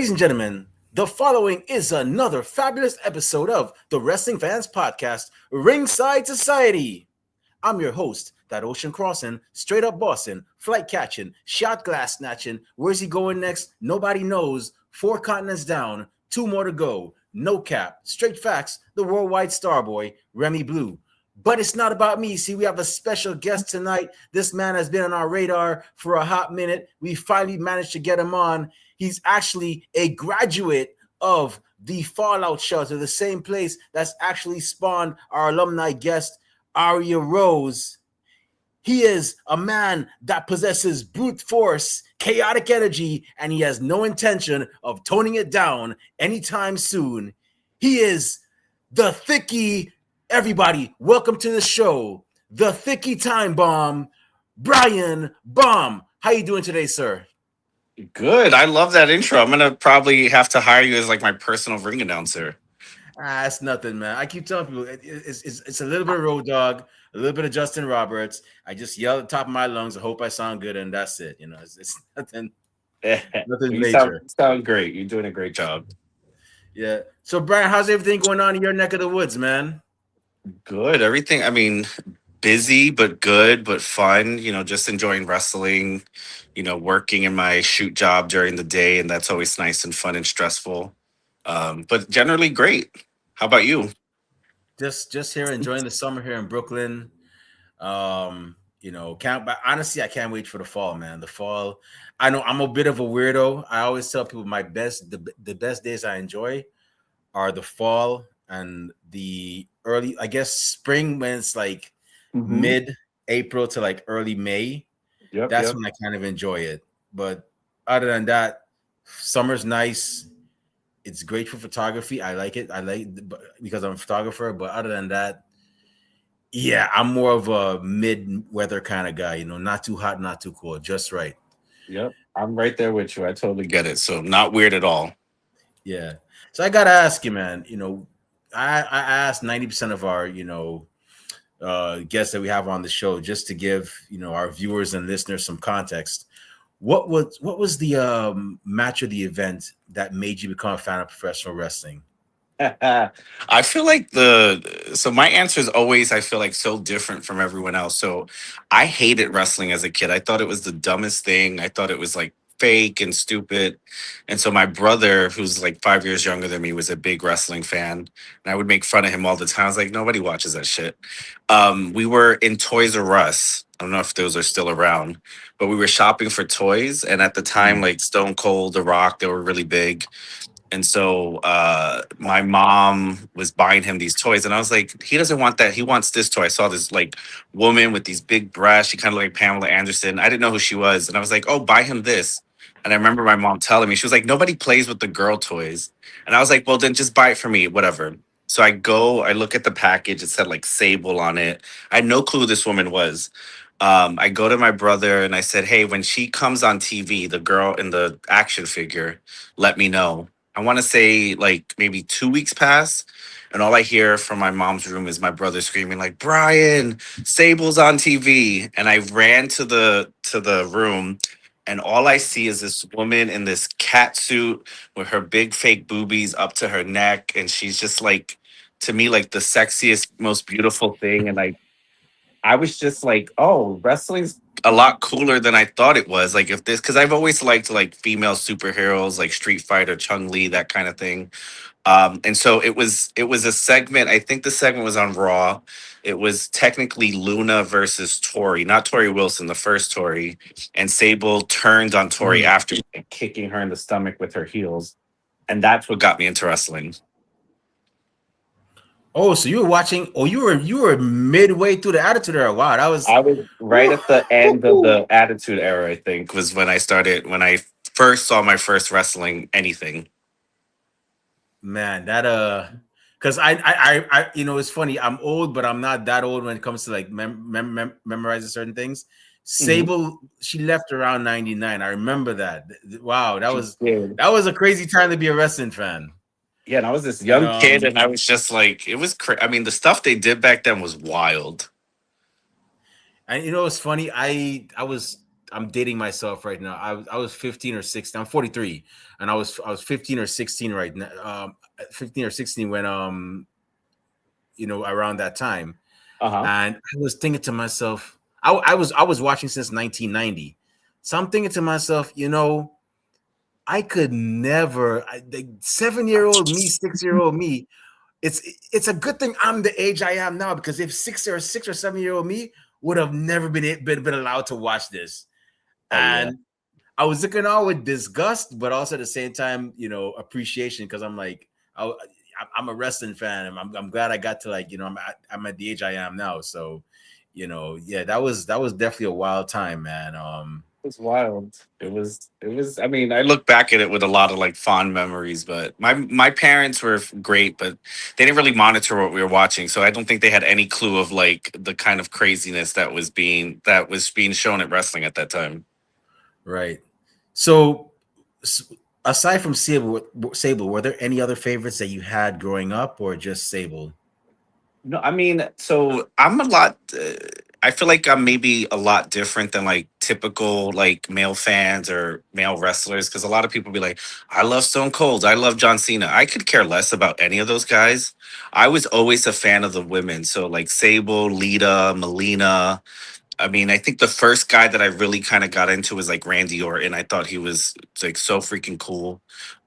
Ladies and gentlemen, the following is another fabulous episode of the Wrestling Fans Podcast, Ringside Society. I'm your host, that ocean crossing, straight up Boston, flight catching, shot glass snatching. Where's he going next? Nobody knows. 4 continents down, 2 more to go. No cap, straight facts, the worldwide starboy, Remy Blue. But it's not about me. See, we have a special guest tonight. This man has been on our radar for a hot minute. We finally managed to get him on. He's actually a graduate of the Fallout Shelter, the same place that's actually spawned our alumni guest, Aria Rose. He is a man that possesses brute force, chaotic energy, and he has no intention of toning it down anytime soon. He is the Thicky. Everybody, welcome to the show, the Thicky Time Bomb, Brian Bomb. How you doing today, sir? Good. I love that intro. I'm gonna probably have to hire you as like my personal ring announcer. That's nothing, man. I keep telling people it's a little bit of Road Dogg, a little bit of Justin Roberts. I just yell at the top of my lungs. I hope I sound good, and that's it. You know, it's nothing, nothing You major. sound great. You're doing a great job. Yeah. So, Brian, how's everything going on in your neck of the woods, man? Good. Everything. I mean, busy but good but fun. Just enjoying wrestling. Working in my shoot job during the day, and that's always nice and fun and stressful. But generally great. How about you? Just here enjoying the summer here in Brooklyn. Can't but honestly, I can't wait for the fall, man. The fall. I know I'm a bit of a weirdo. I always tell people the best days I enjoy are the fall and the early, I guess, spring when it's like Mm-hmm. mid-April to like early May. Yep. That's Yep. when I kind of enjoy it. But other than that, summer's nice. It's great for photography. I like it. Because I'm a photographer. But other than that, yeah, I'm more of a mid-weather kind of guy. Not too hot, not too cold, just right. Yep. I'm right there with you. I totally get it. So not weird at all. Yeah. So I gotta ask you, man. I asked 90% of our guests that we have on the show just to give our viewers and listeners some context. What was the match of the event that made you become a fan of professional wrestling? I feel like so my answer is always I feel like so different from everyone else. So I hated wrestling as a kid. I thought it was the dumbest thing. I thought it was like fake and stupid. And so my brother, who's like 5 years younger than me, was a big wrestling fan. And I would make fun of him all the time. I was like, nobody watches that shit. We were in Toys R Us. I don't know if those are still around, but we were shopping for toys. And at the time, Mm. like Stone Cold, The Rock, they were really big. And so my mom was buying him these toys, and I was like, he doesn't want that. He wants this toy. I saw this like woman with these big breasts. She kind of like Pamela Anderson. I didn't know who she was, and I was like, oh, buy him this. And I remember my mom telling me, she was like, nobody plays with the girl toys. And I was like, well, then just buy it for me, whatever. So I look at the package. It said like Sable on it. I had no clue who this woman was. I go to my brother and I said, hey, when she comes on TV, the girl in the action figure, let me know. I want to say like maybe 2 weeks pass, and all I hear from my mom's room is my brother screaming like, "Brian, Sable's on TV!" And I ran to the room, and all I see is this woman in this cat suit with her big fake boobies up to her neck, and she's just like, to me, like the sexiest, most beautiful thing. And I was just like, oh, wrestling's a lot cooler than I thought it was. Like if this, because I've always liked like female superheroes, like Street Fighter, Chung Li, that kind of thing. And so it was a segment. I think the segment was on Raw. It was technically Luna versus Tori, not Tori Wilson, the first Tori. And Sable turned on Tori Mm. after like, kicking her in the stomach with her heels, and that's what got me into wrestling. Oh, so you were watching? Oh, you were midway through the Attitude Era. Wow, that was. I was right Woo, at the woo, end of woo. the Attitude Era, I think, was when I first saw my first wrestling anything. Man, because it's funny. I'm old, but I'm not that old when it comes to like memorizing certain things. Mhm. Sable, she left around 99. I remember that. Wow, that She was did. that was a crazy time to be a wrestling fan. Yeah, and I was this young kid, Um, and I was just like, it was I mean, the stuff they did back then was wild. and it's funny. I'm dating myself right now. I was 15 or 16. I'm 43, and I was 15 or 16 right now. 15 or 16 when around that time, Uh-huh. and I was thinking to myself, I was watching since 1990. So I'm thinking to myself, I could never. The 7-year-old me, 6-year-old me. It's a good thing I'm the age I am now, because if 6 or 7-year-old me would have never been allowed to watch this, Oh yeah. and I was looking on with disgust, but also at the same time, appreciation, because I'm like, I'm a wrestling fan, and I'm glad I got to, like, I'm at the age I am now. So, yeah, that was definitely a wild time, man. It was wild. It was I mean, I look back at it with a lot of like fond memories, but my parents were great, but they didn't really monitor what we were watching. So I don't think they had any clue of like the kind of craziness that was being shown at wrestling at that time. Right. So, s- aside from Sable, were there any other favorites that you had growing up, or just Sable? No, I mean, so I'm a lot. I feel like I'm maybe a lot different than like typical like male fans or male wrestlers, because a lot of people be like, "I love Stone Cold, I love John Cena." I could care less about any of those guys. I was always a fan of the women, so like Sable, Lita, Melina. I mean, I think the first guy that I really kind of got into was like Randy Orton. I thought he was like so freaking cool.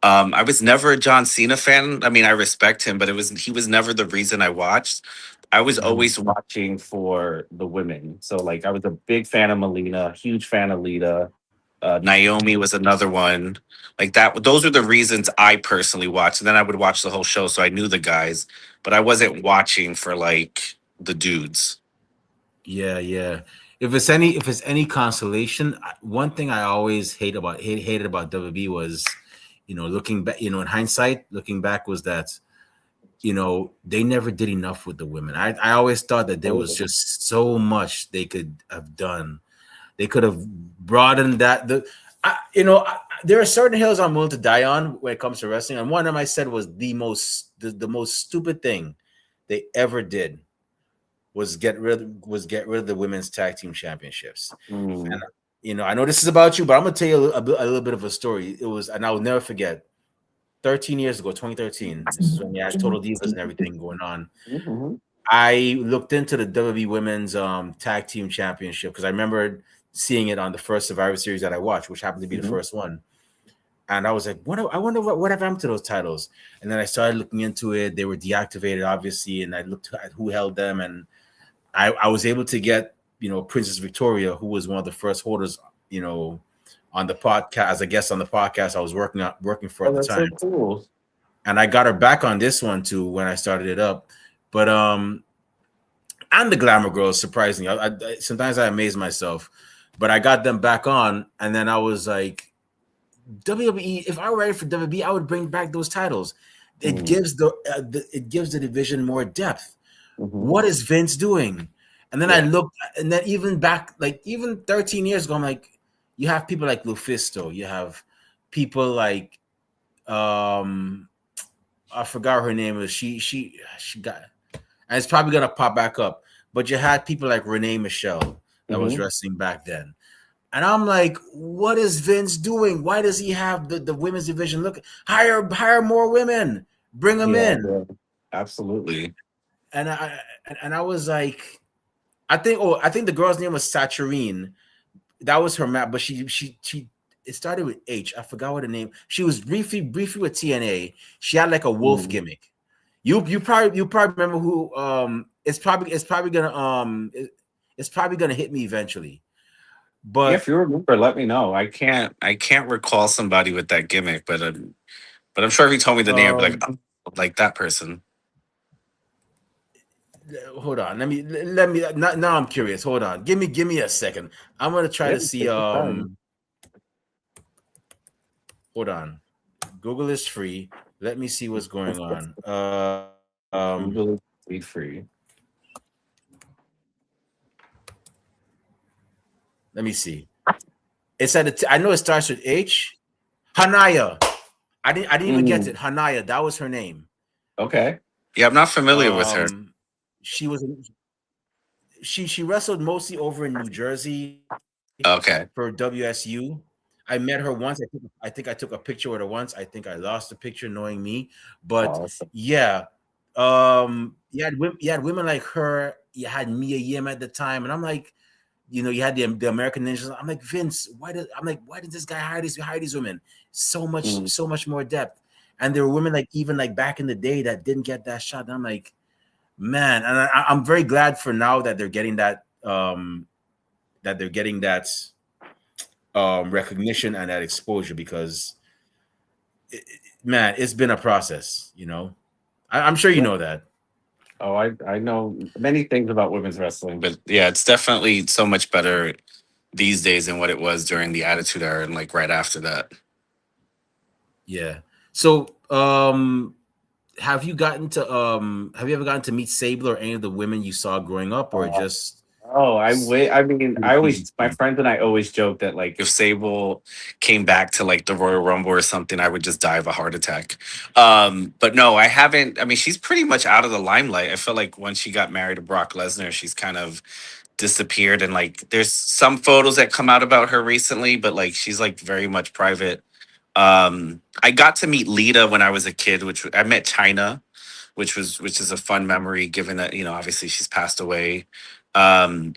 I was never a John Cena fan. I mean, I respect him, but he was never the reason I watched. I was Mhm. always watching for the women. So like I was a big fan of Melina, huge fan of Lita. Naomi was another one. Like that. Those were the reasons I personally watched. And then I would watch the whole show, so I knew the guys, but I wasn't watching for like the dudes. Yeah, yeah. If it's any consolation, one thing I always hated about WB was, looking back, in hindsight, looking back, was that, they never did enough with the women. I always thought that there was just so much they could have done. They could have broadened that. There are certain hills I'm willing to die on when it comes to wrestling, and one of them I said was the most stupid thing they ever did was get rid of the women's tag team championships. And, Mm. I know this is about you, but I'm gonna tell you a little bit of a story. It was, and I will never forget. 13 years ago, 2013. This is when we had Total Divas and everything going on. Mhm. I looked into the WWE Women's Tag Team Championship, because I remember seeing it on the first Survivor Series that I watched, which happened to be the Mhm. first one. And I was like, I wonder what happened to those titles. And then I started looking into it. They were deactivated, obviously, and I looked at who held them, and I was able to get, Princess Victoria, who was one of the first holders, on the podcast, as a guest on the podcast I was working for Oh, at the that's so time. cool. And I got her back on this one too when I started it up. But and the Glamour Girls, surprisingly, sometimes I amaze myself. But I got them back on, and then I was like, WWE. If I were ready for WWE, I would bring back those titles. It Mm. gives the division more depth. Mhm. What is Vince doing? And then I Yeah. looked, and then even back, like even 13 years ago, I'm like, you have people like Lufisto, you have people like um I forgot her name was. She got, and it's probably gonna pop back up. But you had people like Renee Michelle that was Mhm. wrestling back then. And I'm like, what is Vince doing? Why does he have the women's division? Look, hire more women, bring them Yeah, in. yeah. Absolutely. And I was like, I think the girl's name was Saturine. That was her map, but she it started with H. I forgot what her name. She was briefly with TNA. She had like a wolf Mm. gimmick. You probably remember who. It's probably gonna hit me eventually. Yeah, But if you remember, let me know. I can't recall somebody with that gimmick, but I'm sure if you told me the name, I'd be like, um, oh, like that person. hold on. Let me. Now I'm curious. Hold on. Give me a second. I'm gonna try Yeah, to see. take your time. Hold on. Google is free. Let me see what's going on. Google is free. Let me see. I know it starts with H. Hanaya. I didn't even get it. Mm. Hanaya. That was her name. Okay. Yeah, I'm not familiar with her. She was she wrestled mostly over in New Jersey. Okay. for WSU. I met her once. I think I took a picture with her once. I think I lost the picture, knowing me. But Awesome. yeah, you had women like her. You had Mia Yim at the time, and I'm like, you had the American Ninjas. I'm like, Vince, why did this guy hire these women? Mm. So much more depth. And there were women like even like back in the day that didn't get that shot. And I'm like, man, and I'm very glad for now that they're getting that recognition and that exposure because man, it's been a process. I'm sure you Yeah. know that. Oh, I know many things about women's wrestling, but yeah, it's definitely so much better these days than what it was during the Attitude Era and like right after that. Yeah. So, have you ever gotten to meet Sable or any of the women you saw growing up, or Uh, just oh, I mean, through the I TV always, my screen? friends and I always joke that like if Sable came back to like the Royal Rumble or something, I would just die of a heart attack. But no, I haven't. I mean, she's pretty much out of the limelight. I feel like once she got married to Brock Lesnar, she's kind of disappeared. And like, there's some photos that come out about her recently, but like, she's like very much private. I got to meet Lita when I was a kid, which I met China, which is a fun memory given that, obviously she's passed away. Um,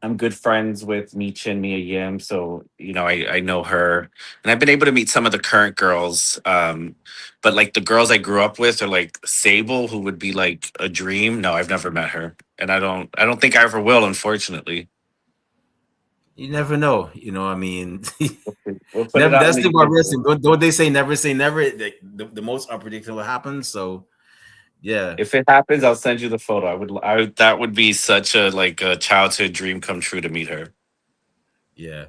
I'm good friends with Micha and Mia Yim, so I know her, and I've been able to meet some of the current girls. But like the girls I grew up with are like Sable, who would be like a dream. No, I've never met her, and I don't think I ever will, unfortunately. You never know. I mean, We'll put it never. out in That's the the thing about universe. wrestling. Don't they say never? Like, the most unpredictable happens. So yeah, If it happens, I'll send you the photo. That would be such a like a childhood dream come true to meet her. yeah.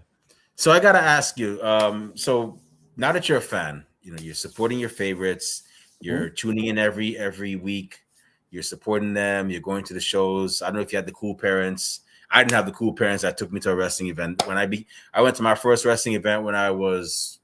So I gotta ask you. So now that you're a fan, you're supporting your favorites. Mhm. You're tuning in every week. You're supporting them. You're going to the shows. I don't know if you had the cool parents. I didn't have the cool parents that took me to a wrestling event. I went to my first wrestling event when I was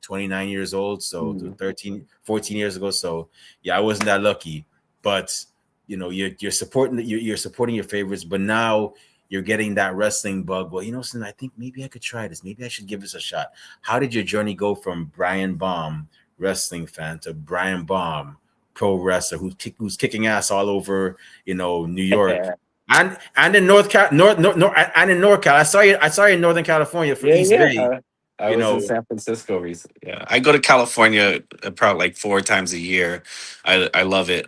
29 years old, so Mhm. 13, 14 years ago. So yeah, I wasn't that lucky. But you're supporting your favorites, but now you're getting that wrestling bug. Well, Sin, I think maybe I could try this. Maybe I should give this a shot. How did your journey go from Brian Baum, wrestling fan, to Brian Baum, pro wrestler who's kicking ass all over, New York and in and in NorCal. I saw you in Northern California for Yeah, East yeah. Bay. I You was in know, San Francisco recently. Yeah, I go to California probably like 4 times a year. I love it.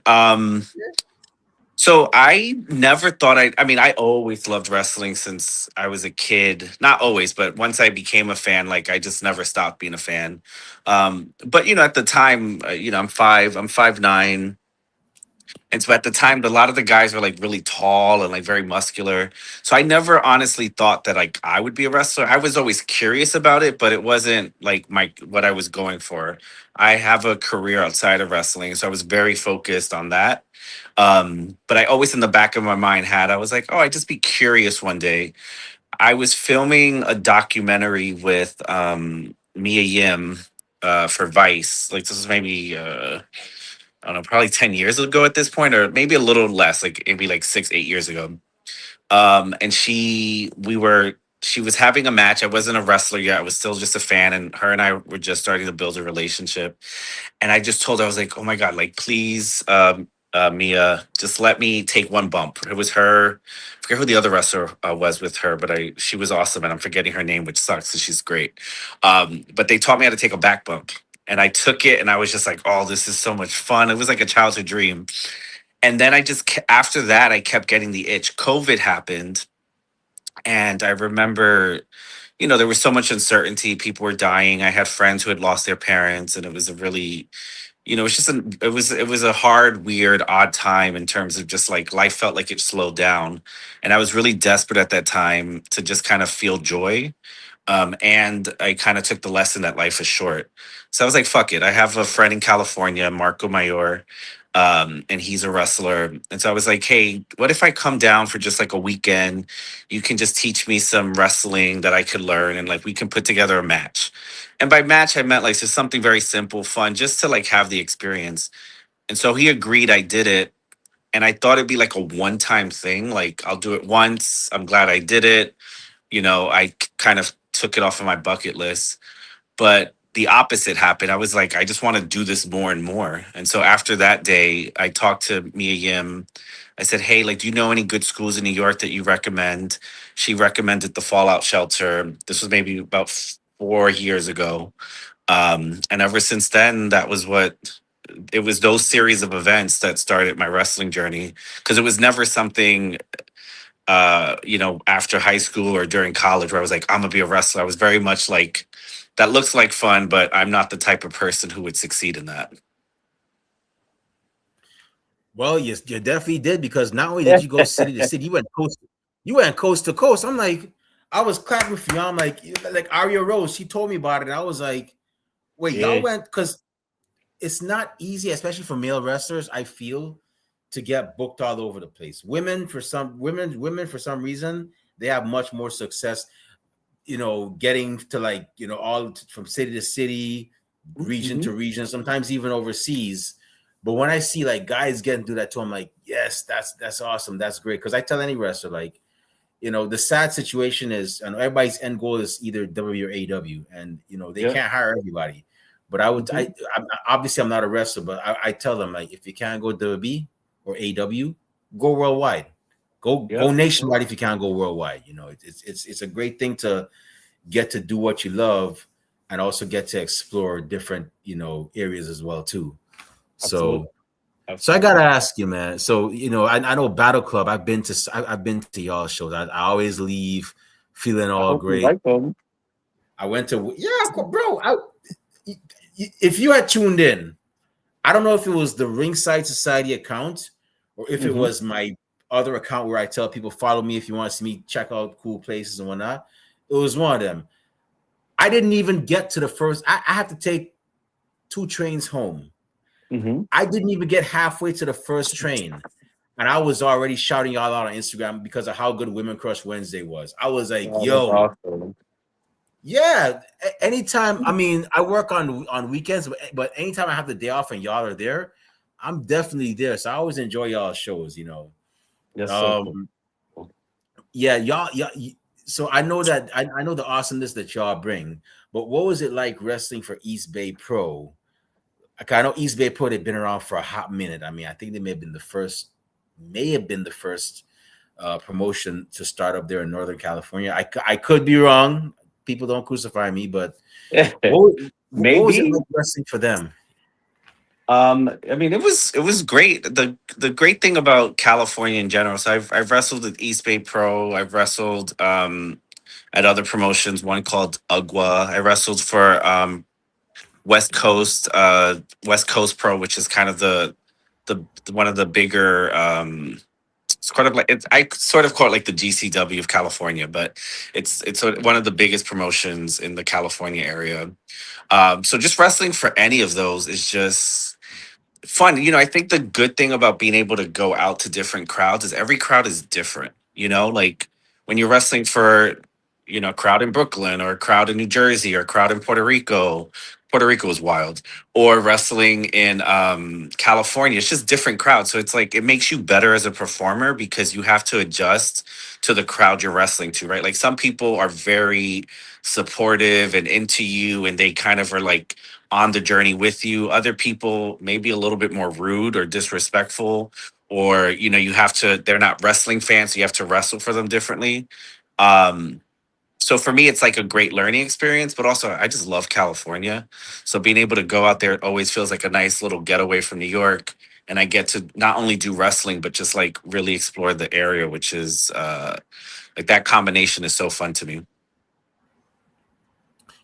So I never thought I mean, I always loved wrestling since I was a kid. Not always, but once I became a fan, like I just never stopped being a fan. But at the time, I'm 5'9". And so at the time, a lot of the guys were like really tall and like very muscular. So I never honestly thought that like I would be a wrestler. I was always curious about it, but it wasn't like my what I was going for. I have a career outside of wrestling, so I was very focused on that. But I always in the back of my mind I was like, oh, I just be curious one day. I was filming a documentary with Mia Yim for Vice. Like this was maybe I don't know, probably 10 years ago at this point, or maybe a little less, like maybe like 6, 8 years ago. And she was having a match. I wasn't a wrestler yet. I was still just a fan, and her and I were just starting to build a relationship. And I just told her, I was like, oh my God, like, please, Mia, just let me take one bump. It was her. I forget who the other wrestler was with her, but she was awesome. And I'm forgetting her name, which sucks because she's great. But they taught me how to take a back bump. And I took it and I was just like, oh, this is so much fun. It was like a childhood dream. And then after that, I kept getting the itch. COVID happened. And I remember, there was so much uncertainty. People were dying. I had friends who had lost their parents. And it was a really, it's just it was a hard, weird, odd time in terms of just like life felt like it slowed down, and I was really desperate at that time to just kind of feel joy. And I kind of took the lesson that life is short. So I was like, fuck it. I have a friend in California, Marco Mayor, and he's a wrestler. And so I was like, hey, what if I come down for just like a weekend? You can just teach me some wrestling that I could learn, and like we can put together a match. And by match, I meant like just something very simple, fun, just to like have the experience. And so he agreed. I did it. And I thought it'd be like a one time thing. Like I'll do it once. I'm glad I did it. I kind of took it off of my bucket list. But the opposite happened. I was like, I just want to do this more and more. And so after that day, I talked to Mia Yim. I said, hey, like, do you know any good schools in New York that you recommend? She recommended the Fallout Shelter. This was maybe about 4 years ago. And ever since then, that was what it was, those series of events that started my wrestling journey, because it was never something after high school or during college where I was like, I'm gonna be a wrestler. I was very much like, that looks like fun, but I'm not the type of person who would succeed in that. Well, yes, you definitely did, because not only did you go city to city, you went coast to coast. I'm like, I was clapping for you. I'm like Aria Rose. She told me about it. And I was like, wait, y'all Yeah. went, because it's not easy, especially for male wrestlers, I feel, to get booked all over the place. Women for some reason, they have much more success, getting to from city to city, region Mhm. to region, sometimes even overseas. But when I see like guys getting through that too, I'm like, yes, that's awesome. That's great. Because I tell any wrestler, like, the sad situation is, and everybody's end goal is either W or AW, and they Yeah. can't hire everybody. But Mhm. obviously I'm not a wrestler, but I tell them, like, if you can't go WB or AW, go worldwide, Yeah. go nationwide. If you can't go worldwide, it's a great thing to get to do what you love, and also get to explore different areas as well too. Absolutely. So I Absolutely. gotta ask you, man. So I know Battle Club. I've been to y'all shows. I always leave feeling I all hope you great. like them. I went to bro. If you had tuned in, I don't know if it was the Ringside Society account or if it Hmm. was my other account where I tell people follow me if you want to see me check out cool places and whatnot. It was one of them. I didn't even get to the first. I have to take 2 trains home. Hmm. I didn't even get halfway to the first train, and I was already shouting y'all out on Instagram because of how good Women Crush Wednesday was. I was like, Oh, that's "Yo, awesome. yeah." Anytime, I mean, I work on weekends, but anytime I have the day off and y'all are there, I'm definitely there. So I always enjoy y'all shows. That's so cool. Um, yeah, So I know that I know the awesomeness that y'all bring, but what was it like wrestling for East Bay Pro? Okay, I know East Bay Pro, they've been around for a hot minute. I mean, I think they may have been the first promotion to start up there in Northern California. I could be wrong. People don't crucify me, but what was it Maybe. like wrestling for them? I mean, it was great. The great thing about California in general. So I've wrestled at East Bay Pro. I've wrestled at other promotions. One called Ugwa. I wrestled for West Coast Pro, which is kind of the one of the bigger. It's kind of like I sort of call it like the GCW of California, but it's one of the biggest promotions in the California area. So just wrestling for any of those is just fun. I think the good thing about being able to go out to different crowds is every crowd is different. Like when you're wrestling for, a crowd in Brooklyn or a crowd in New Jersey or a crowd in Puerto Rico. Puerto Rico is wild. Or wrestling in California, it's just different crowds. So it's like it makes you better as a performer because you have to adjust to the crowd you're wrestling to, right? Like some people are very supportive and into you, and they kind of are like on the journey with you. Other people maybe a little bit more rude or disrespectful, or they're not wrestling fans, so you have to wrestle for them differently. Um, so for me, it's like a great learning experience, but also I just love California. So being able to go out there always feels like a nice little getaway from New York. And I get to not only do wrestling, but just like really explore the area, which is like that combination is so fun to me.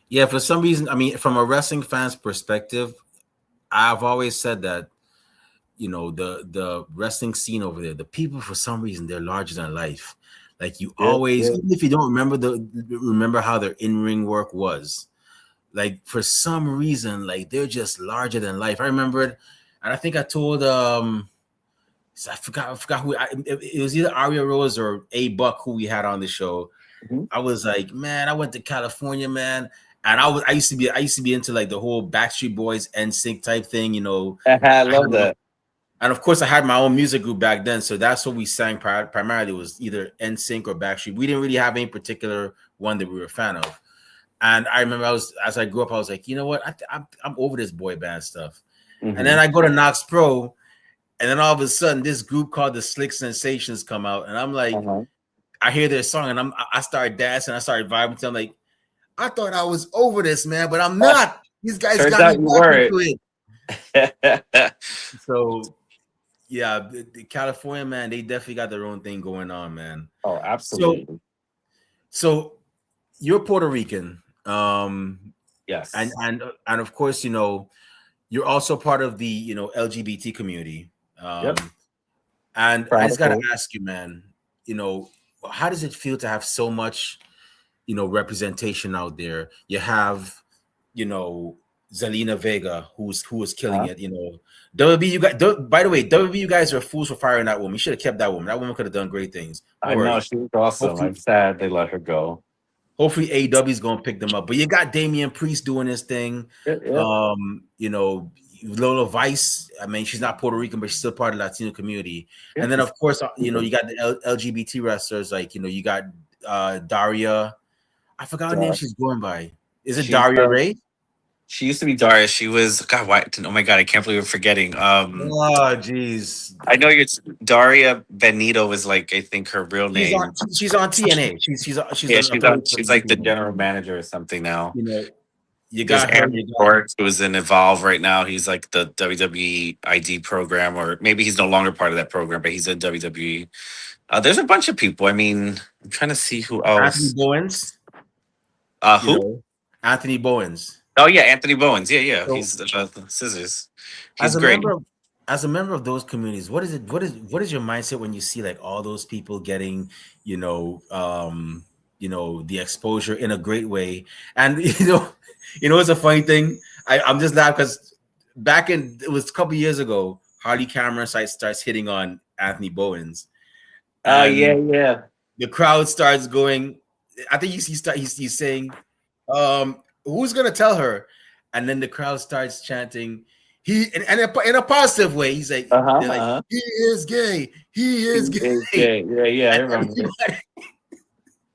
Yeah, for some reason, I mean, from a wrestling fan's perspective, I've always said that the wrestling scene over there, the people, for some reason, they're larger than life. Like, you Yeah, always, yeah. even if you don't remember how their in-ring work was, like, for some reason, like, they're just larger than life. I remember it, and I think I told I forgot who it was, either Aria Rose or A Buck who we had on the show. Mhm. I was like, man, I went to California, man. And I used to be into like the whole Backstreet Boys NSYNC type thing. I I had love that. And of course, I had my own music group back then, so that's what we sang primarily was either NSYNC or Backstreet. We didn't really have any particular one that we were a fan of. And I remember as I grew up, I was like, you know what, I'm over this boy band stuff. And then Hmm. I go to Knox Pro, and then all of a sudden, this group called the Slick Sensations come out, and I'm like, Uh-huh. I hear their song, and I started dancing, I started vibing to. I'm like, I thought I was over this, man, but I'm not. These guys Turns got me out you back weren't. into it. So yeah, the California man, they definitely got their own thing going on, man. Oh, So absolutely. so you're Puerto Rican, and Yes. and and of course, you're also part of the LGBT community. Yep. And I Proud just of got to it. ask you, man, you know, how does it feel to have so much, representation out there? You have, you know, Zelina Vega, who was killing Huh? it. WB, you got. By the way, WB, you guys are fools for firing that woman. You should have kept that woman. That woman could have done great things. Don't I know worry. she was awesome. Hopefully, I'm sad they let her go. hopefully AEW is gonna pick them up. But you got Damian Priest doing his thing. Yep. Yep. Lola Vice. I mean, she's not Puerto Rican, but she's still part of the Latino community. Yep. And then, She's of course, people. you got the LGBT wrestlers. Like, you got Daria. I forgot what name Uh, she's going by. Is it she's Daria Ray? she used to be Daria. She was God. Why? Oh my God! I can't believe I'm forgetting. Oh, jeez. I know you're Daria Benito was like I think her real She's on. name. She's on TNA. She's Yeah, an she's affiliate for she's like the TNA. general manager or something now. You know, you There's got her. Aaron You got Bork, who's in Evolve right now. He's like the WWE ID program, or maybe he's no longer part of that program, but he's in WWE. There's a bunch of people. I mean, I'm trying to see who Anthony else. Bowens. You Who? know, Anthony Bowens. Oh yeah, Anthony Bowens. Yeah, yeah. So He's the Scissors. as He's a great. member of as a member of those communities, what is your mindset when you see like all those people getting, the exposure in a great way? And it's a funny thing. I'm just laughing because back in it was a couple years ago, Harley Cameron site starts hitting on Anthony Bowens, Oh yeah, and yeah. the crowd starts going. I think he's saying, who's gonna tell her? And then the crowd starts chanting, in a positive way. Uh huh. They're like, Uh huh. he is gay, he is gay. Yeah, yeah, yeah. I And remember.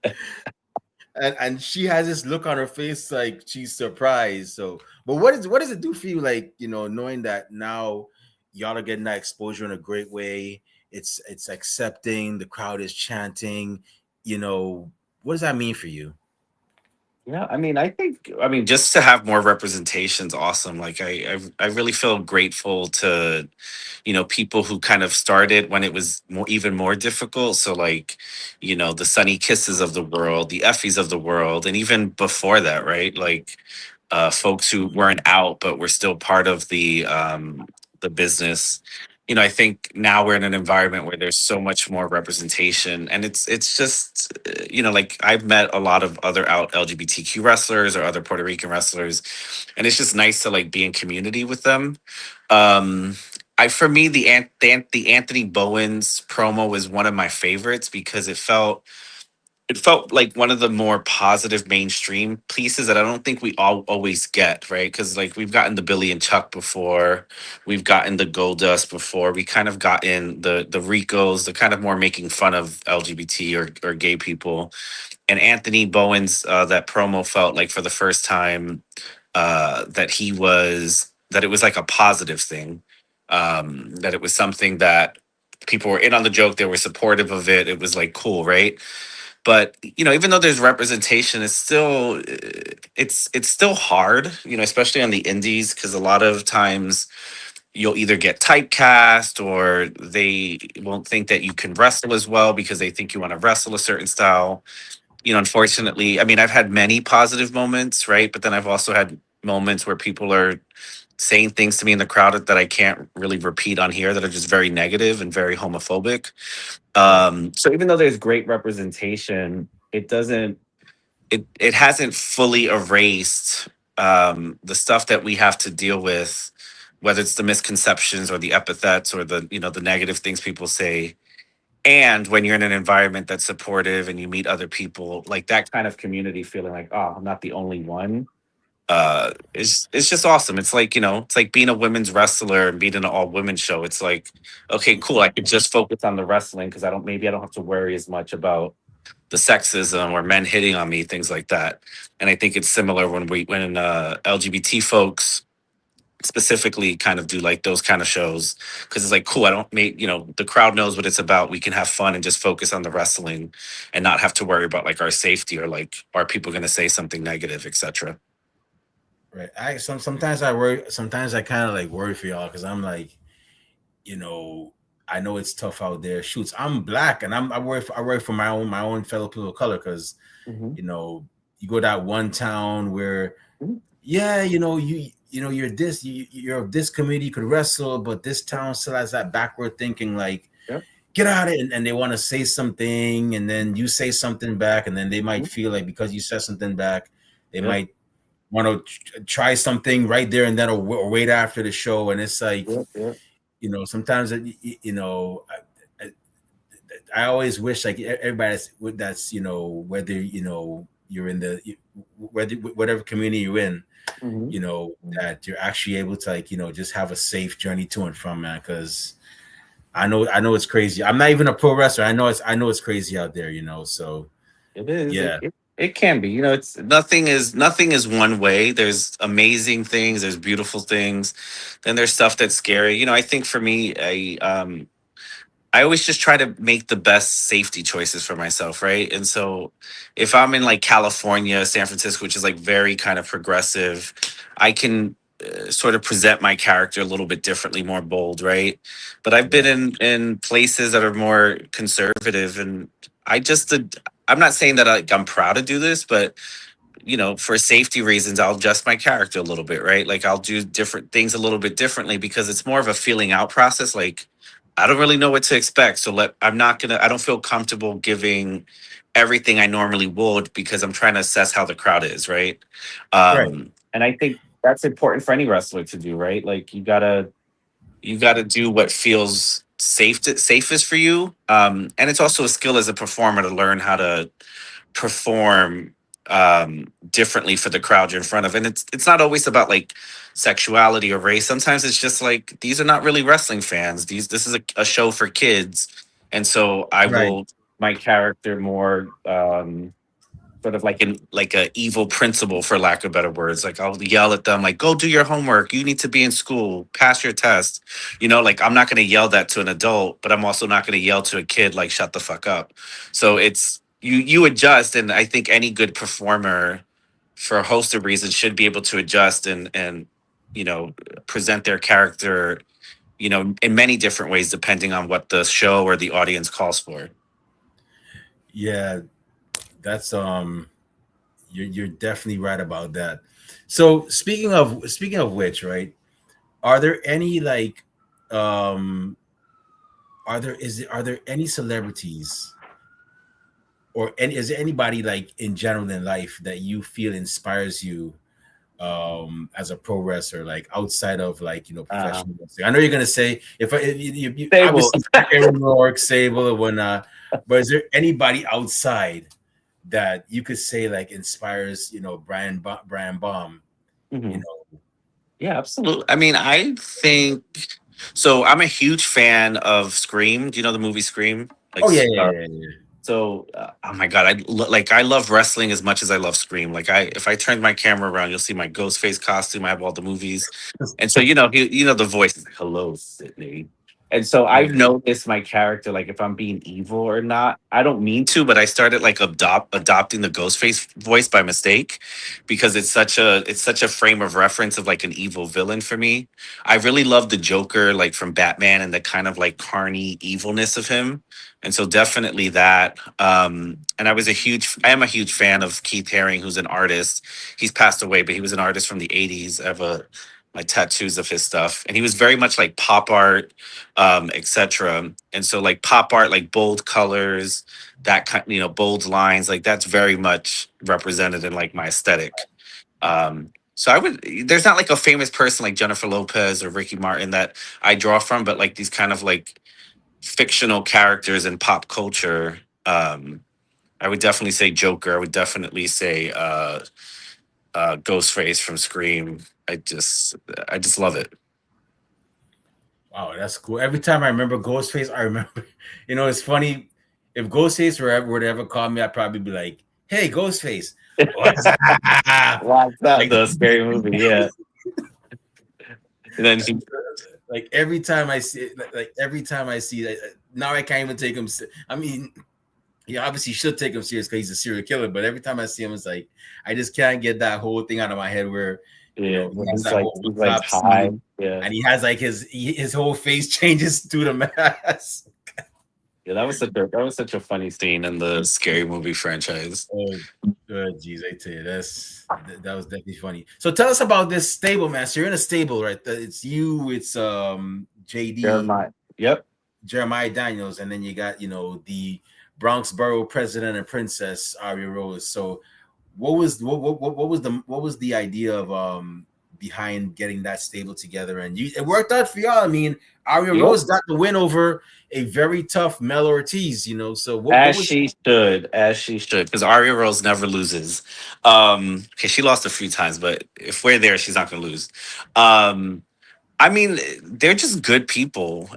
everybody, and she has this look on her face like she's surprised. So, but what does it do for you, like, knowing that now y'all are getting that exposure in a great way? It's accepting, the crowd is chanting, you know, what does that mean for you? Yeah, I mean, just to have more representation's awesome. Like, I really feel grateful to people who kind of started when it was even more difficult. So, like, the Sunny Kisses of the world, the Effies of the world, and even before that, right? Like, folks who weren't out but were still part of the business. I think now we're in an environment where there's so much more representation, and it's just like I've met a lot of other out LGBTQ wrestlers or other Puerto Rican wrestlers, and it's just nice to like be in community with them. I For me, the Anthony Bowens promo was one of my favorites because it felt like one of the more positive mainstream pieces that I don't think we all always get, right? Because like we've gotten the Billy and Chuck before, we've gotten the Goldust before, we kind of gotten the Ricos, the kind of more making fun of LGBT or gay people. And Anthony Bowen's that promo felt like for the first time that it was like a positive thing, that it was something that people were in on the joke, they were supportive of it. It was like cool, right? But even though there's representation, it's still hard, especially on the indies, because a lot of times you'll either get typecast or they won't think that you can wrestle as well because they think you want to wrestle a certain style. Unfortunately, I mean, I've had many positive moments, right? But then I've also had moments where people are saying things to me in the crowd that I can't really repeat on here, that are just very negative and very homophobic. Right. So even though there's great representation, it hasn't fully erased the stuff that we have to deal with, whether it's the misconceptions or the epithets or the negative things people say. And when you're in an environment that's supportive and you meet other people, like that kind of community feeling like, oh, I'm not the only one. It's just awesome. It's like, it's like being a women's wrestler and being in an all women show. It's like, okay, cool. I could just focus on the wrestling because I don't have to worry as much about the sexism or men hitting on me, things like that. And I think it's similar when LGBT folks specifically kind of do like those kind of shows, because it's like, cool, I don't make, the crowd knows what it's about. We can have fun and just focus on the wrestling and not have to worry about like our safety or like, are people going to say something negative, etc. Right. Sometimes I worry. Sometimes I kind of like worry for y'all because I'm like, you know, I know it's tough out there. Shoots, I'm black and I worry for my own fellow people of color because Hmm. you know you go that one town where yeah, you're this you're of this community, you could wrestle, but this town still has that backward thinking like Yep. get out of it, and they want to say something and then you say something back and then they might feel like because you said something back they Yep. might want to try something right there and then or wait after the show, and it's like Yep. Yep. sometimes I always wish like everybody that's whether you're in the whether whatever community you're in, Hmm. that you're actually able to like just have a safe journey to and from, man, because I know it's crazy. I'm not even a pro wrestler. I know it's crazy out there, so It is. yeah. It can be. It's nothing is one way. There's amazing things. There's beautiful things. Then there's stuff that's scary. I think for me, I always just try to make the best safety choices for myself, right? And so if I'm in like California, San Francisco, which is like very kind of progressive, I can sort of present my character a little bit differently, more bold, right? But I've been Yeah. in places that are more conservative, and I just I'm not saying that I'm proud to do this, but for safety reasons, I'll adjust my character a little bit, right? Like I'll do different things a little bit differently because it's more of a feeling out process. Like I don't really know what to expect. So I don't feel comfortable giving everything I normally would because I'm trying to assess how the crowd is, right? Right. And I think that's important for any wrestler to do, right? Like you gotta do what feels safest for you. And it's also a skill as a performer to learn how to perform differently for the crowd you're in front of, and it's not always about like sexuality or race. Sometimes it's just like these are not really wrestling fans. This is a show for kids, and so I Right. will my character more sort of like a evil principal, for lack of better words. Like I'll yell at them like, go do your homework, you need to be in school, pass your test. Like I'm not going to yell that to an adult, but I'm also not going to yell to a kid like shut the fuck up. So it's you adjust, and I think any good performer for a host of reasons should be able to adjust and you know present their character in many different ways depending on what the show or the audience calls for. Yeah, that's you're definitely right about that. So speaking of which, right? Are there any like are there any celebrities or any is there anybody like in general in life that you feel inspires you as a pro wrestler, like outside of like uh professional wrestling? I know you're gonna say if you Stable. obviously Aaron Rourke, Sable, or whatnot, but is there anybody outside that you could say like inspires Brian Baum? You know, Yeah, absolutely. I mean, I think so. I'm a huge fan of Scream. Do you know the movie Scream? Like, oh yeah, yeah, yeah, yeah. oh my god, I love wrestling as much as I love Scream. Like, if I turned my camera around, you'll see my Ghostface costume. I have all the movies, and so the voice is like, "Hello, Sydney." And so Yeah. I've noticed my character, like if I'm being evil or not. I don't mean to, but I started like adopting the Ghostface voice by mistake because it's such a frame of reference of like an evil villain for me. I really love the Joker, like from Batman, and the kind of like carny evilness of him. And so definitely that. And I am a huge fan of Keith Haring, who's an artist. He's passed away, but he was an artist from the 80s. I have my tattoos of his stuff. And he was very much like pop art, etc. And so like pop art, like bold colors, that kind, bold lines, like that's very much represented in like my aesthetic. So there's not like a famous person like Jennifer Lopez or Ricky Martin that I draw from, but like these kind of like fictional characters in pop culture. I would definitely say Joker. I would definitely say Ghostface from Scream. I just love it. Wow, that's cool. Every time I remember Ghostface, I remember, it's funny. If Ghostface were to ever call me, I'd probably be like, "Hey, Ghostface, what's up?" Watch that Like, the scary movie, yeah. And then he like every time I see, like every time I see that, now I can't even take him. I mean, he obviously should take him serious because he's a serial killer. But every time I see him, it's like I just can't get that whole thing out of my head where yeah, he has that whole he's like top high. scene, Yeah. and he has like his whole face changes through the mask. Yeah, that was such a funny scene in the scary movie franchise. Oh, good, geez, I tell you, that was definitely funny. So tell us about this stable, man. So you're in a stable, right? It's you, it's JD, Jeremiah. Yep. Jeremiah Daniels, and then you got the Bronx Borough President and Princess Aria Rose. So what was the idea of behind getting that stable together? And it worked out for y'all. I mean, Aria Yep. Rose got the win over a very tough Mel Ortiz. So what As was as she should, because Aria Rose never loses. Okay, she lost a few times, but if we're there, she's not gonna lose. Um, I mean, they're just good people.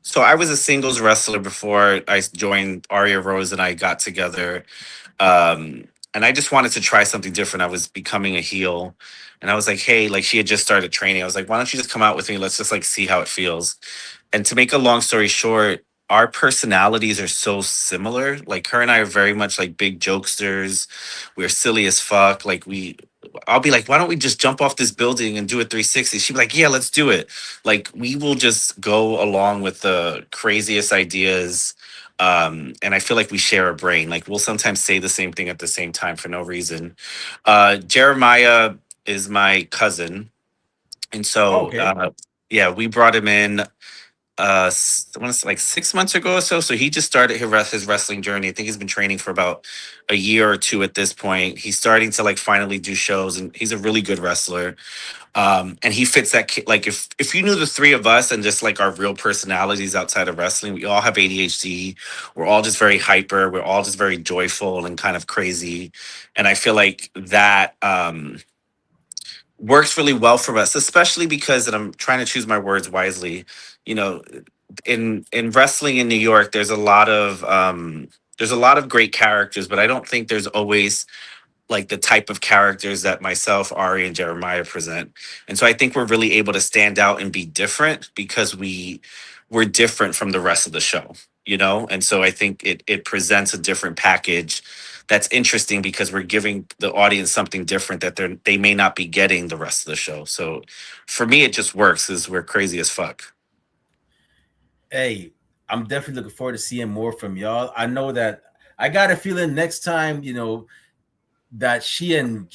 So I was a singles wrestler before I joined Aria Rose and I got together. And I just wanted to try something different. I was becoming a heel. And I was like, hey, like she had just started training. I was like, why don't you just come out with me? Let's just like see how it feels. And to make a long story short, our personalities are so similar. Like her and I are very much like big jokesters. We're silly as fuck. I'll be like, why don't we just jump off this building and do a 360? She'd be like, yeah, let's do it. Like we will just go along with the craziest ideas. And I feel like we share a brain. Like we'll sometimes say the same thing at the same time for no reason. Jeremiah is my cousin. And so, okay? yeah, we brought him in I want to say like 6 months ago or so. So he just started his wrestling journey. I think he's been training for about a year or two at this point. He's starting to like finally do shows, and he's a really good wrestler. And he fits like if you knew the three of us and just like our real personalities outside of wrestling, we all have ADHD. We're all just very hyper. We're all just very joyful and kind of crazy. And I feel like that works really well for us, especially because, and I'm trying to choose my words wisely, you know, in wrestling in New York, there's a lot of great characters, but I don't think there's always like the type of characters that myself, Ari, and Jeremiah present. And so I think we're really able to stand out and be different because we're different from the rest of the show, you know? And so I think it presents a different package that's interesting because we're giving the audience something different that they may not be getting the rest of the show. So for me it just works because we're crazy as fuck. Hey, I'm definitely looking forward to seeing more from y'all. I know that I got a feeling next time, that she and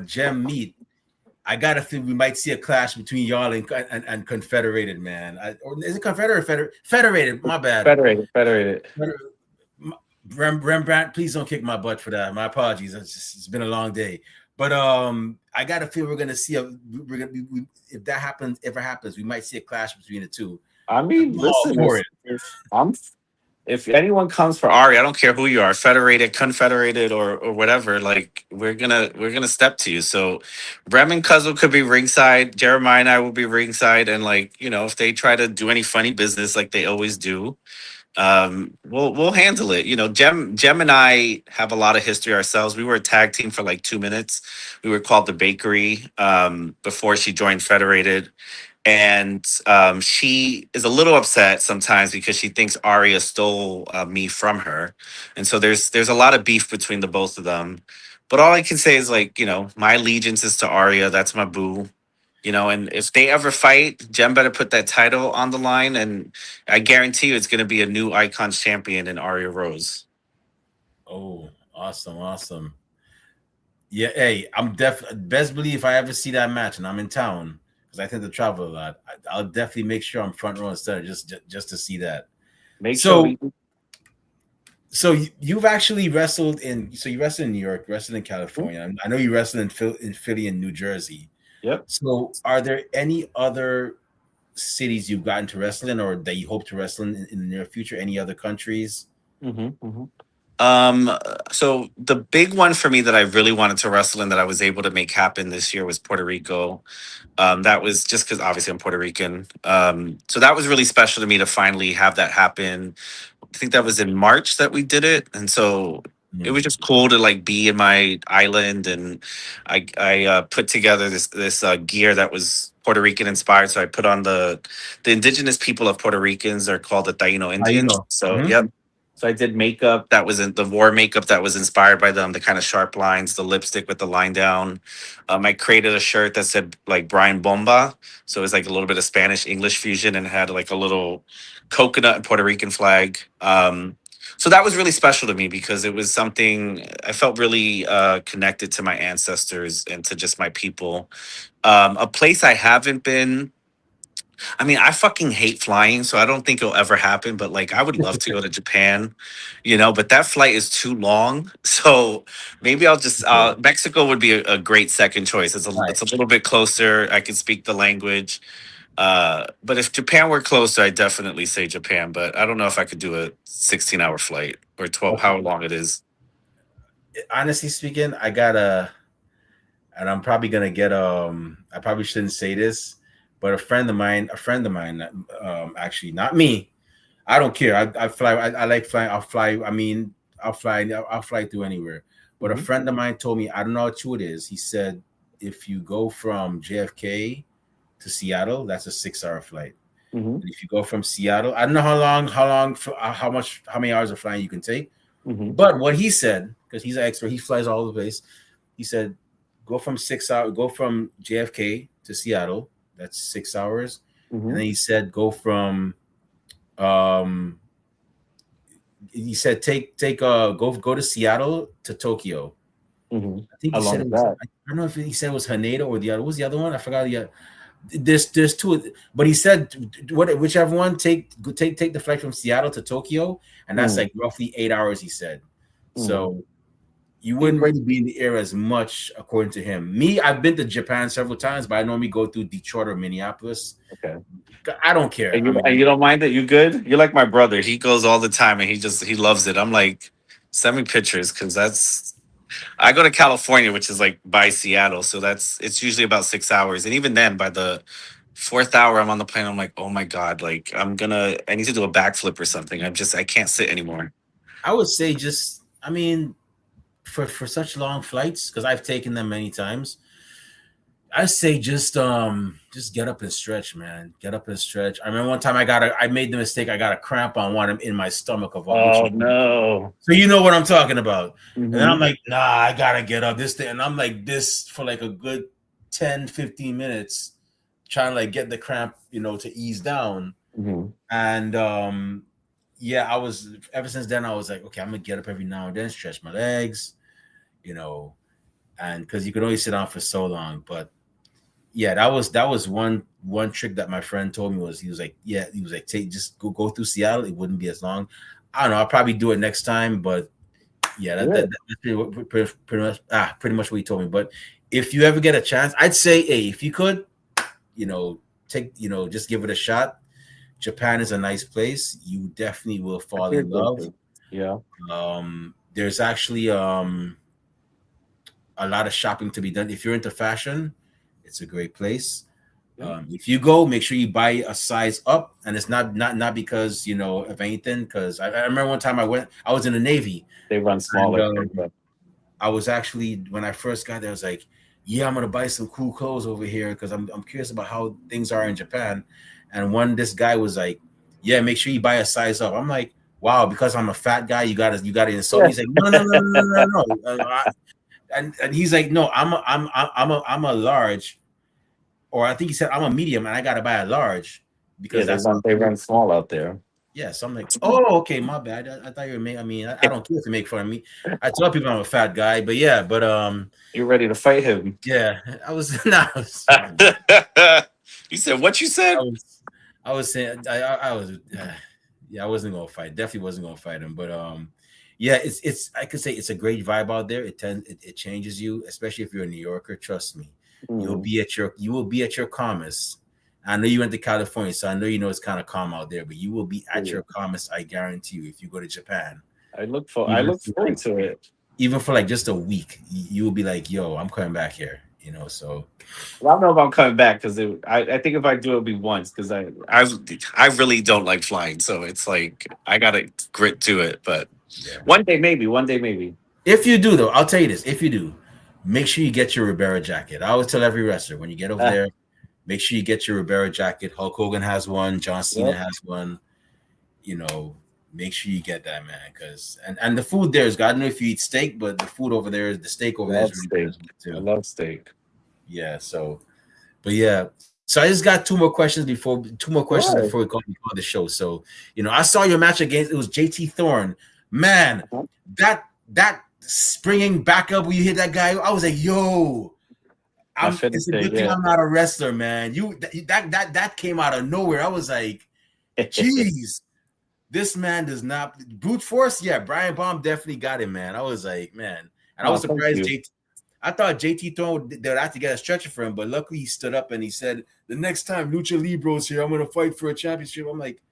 Jem meet, I got a feeling we might see a clash between y'all and Confederated, man. Or is it Confederate or Federated? My bad. Federated. Rembrandt, please don't kick my butt for that. My apologies. It's been a long day. But I got a feel we're gonna see if that happens, ever happens, we might see a clash between the two. I mean, I'm all listen, for it. I'm if anyone comes for Ari, I don't care who you are, federated, confederated, or whatever. Like we're gonna step to you. So Rem and Cuzzle could be ringside. Jeremiah and I will be ringside, and like if they try to do any funny business like they always do, we'll handle it. Jem and I have a lot of history ourselves. We were a tag team for like 2 minutes. We were called the Bakery before she joined Federated, and she is a little upset sometimes because she thinks Arya stole me from her, and so there's a lot of beef between the both of them. But all I can say is like my allegiance is to Arya. That's my boo. And if they ever fight, Jem better put that title on the line, and I guarantee you it's going to be a new Icons champion in Arya Rose. Oh, awesome, awesome. Yeah, hey, I'm best believe if I ever see that match and I'm in town because I tend to travel a lot. I'll definitely make sure I'm front row instead just to see that. Make sure So we. so you've actually wrestled you wrestled in New York, wrestled in California. I know you wrestled in Philly and New Jersey. Yep. So are there any other cities you've gotten to wrestle in or that you hope to wrestle in the near future? Any other countries? Hmm. Um, so the big one for me that I really wanted to wrestle in that I was able to make happen this year was Puerto Rico. That was just because obviously I'm Puerto Rican. So that was really special to me to finally have that happen. I think that was in March that we did it, and so it was Mm. just cool to like be in my island, and I put together this gear that was Puerto Rican inspired. So I put on the indigenous people of Puerto Ricans are called the Taino How you Indians. know? So Hmm. yep. So I did makeup that was in the war makeup that was inspired by them, the kind of sharp lines, the lipstick with the line down. I created a shirt that said like Brian Bomba, so it was like a little bit of Spanish English fusion and had like a little coconut and Puerto Rican flag. So that was really special to me because it was something I felt really connected to my ancestors and to just my people. A place I haven't been. I mean, I fucking hate flying, so I don't think it'll ever happen. But like, I would love to go to Japan, but that flight is too long. So maybe I'll just Okay. Mexico would be a great second choice. Right. It's a little bit closer. I can speak the language. But if Japan were closer, I'd definitely say Japan. But I don't know if I could do a 16-hour flight or 12, Okay. how long it is. Honestly speaking, I gotta, and I'm probably gonna get. I probably shouldn't say this, but a friend of mine, actually, not me. I don't care. I fly. I like flying. I'll fly. I mean, I'll fly. I'll fly through anywhere. But a Hmm. friend of mine told me, I don't know how true it is. He said if you go from JFK to Seattle, that's a 6 hour flight. Hmm. And if you go from Seattle, I don't know how many hours of flying you can take. Hmm. But what he said, because he's an expert, he flies all over the place. He said, go from 6 hours, go from JFK to Seattle. That's 6 hours. And Hmm. then he said, um, he said go to Seattle to Tokyo. Hmm. I think How he long said is it was. that? I don't know if he said it was Haneda or the other. What was the other one? I forgot. Yeah, there's two, but he said whichever one take the flight from Seattle to Tokyo, and that's Mm, like roughly 8 hours. He said mm. so. You wouldn't Mm, really be in the air as much, according to him. Me, I've been to Japan several times, but I normally go through Detroit or Minneapolis. okay. I don't care. I And mean, you don't mind it? You good? You're like my brother. He goes all the time and he loves it. I'm like, send me pictures because that's I go to California, which is like by Seattle. So it's usually about 6 hours. And even then, by the fourth hour I'm on the plane, I'm like, oh my God, like I need to do a backflip or something. I can't sit anymore. I would say I mean, for such long flights, because I've taken them many times. I say just get up and stretch, man. Get up and stretch. I remember one time I made the mistake. I got a cramp on one in my stomach of which Oh no. so you know what I'm talking about. And then I'm Hmm. like, nah, I gotta get up this thing. And I'm like this for like a good 10, 15 minutes, trying to like get the cramp, to ease down. Hmm. And yeah, I was ever since then, I was like, okay, I'm gonna get up every now and then, stretch my legs, you know, and because you could only sit down for so long. But yeah, that was one trick that my friend told me was he was like take just go through Seattle. It wouldn't be as long. I don't know. I'll probably do it next time, but yeah, Yeah. that's pretty much what he told me. But if you ever get a chance, I'd say, hey, if you could, you know, just give it a shot. Japan is a nice place. You definitely will I fall hear in good love. things. Yeah. There's actually a lot of shopping to be done. If you're into fashion, it's a great place. Yeah. If you go, make sure you buy a size up, and it's not because of anything. Because I remember one time I was in the Navy, They run and smaller. But I was actually when I first got there, I was like, yeah, I'm gonna buy some cool clothes over here because I'm curious about how things are in Japan. And this guy was like, yeah, make sure you buy a size up. I'm like, wow, because I'm a fat guy, you gotta insult me. yeah. He's like, no, no, no, no, no, no, no. And he's like, no, I'm a large, or I think he said I'm a medium, and I gotta buy a large Yeah, because that's they run small out there. yeah. So I'm like, oh, okay, my bad. I thought you were making. I mean, I don't care if you make fun of me. I tell people I'm a fat guy, but yeah, You're ready to fight him. yeah, I was no, You said what you I said? was, I was saying, I was, yeah, I wasn't gonna fight. Definitely wasn't gonna fight him, but yeah, it's. I could say it's a great vibe out there. It changes you, especially if you're a New Yorker. Trust me, Mm, you will be at your calmest. I know you went to California, so I know it's kind of calm out there, but you will be at yeah. your calmest. I guarantee you, if you go to Japan. I even look for forward like to it. even for like just a week. You will be like, "Yo, I'm coming back here," you know. So Well, I don't know if I'm coming back because I think if I do, it'll be once because I really don't like flying, so it's like I gotta grit to it. But yeah. one day maybe, one day maybe. If you do though, I'll tell you this: if you do, make sure you get your Ribera jacket. I always tell every wrestler when you get over Ah, there, make sure you get your Ribera jacket. Hulk Hogan has one. John Cena yep, has one. You know, make sure you get that, man. Because and the food there is. I don't know if you eat steak, but the food over there, the steak over there is love really good steak. as well I too. love steak. Yeah. So, but yeah. So I just got two more questions Sure. before we call the show. So I saw your match against it was JT Thorne. Man, Uh-huh. that springing back up when you hit that guy, I was like, yo, My it's a finisher, good thing yeah. I'm not a wrestler, man. That came out of nowhere. I was like, geez, this man does not brute force. Yeah, Brian Baum definitely got him, man. I was like, man, and I Oh, was thank surprised you. JT. I thought JT Thorne they would have to get a stretcher for him, but luckily he stood up and he said, "The next time Lucha Libro's here, I'm gonna fight for a championship." I'm like,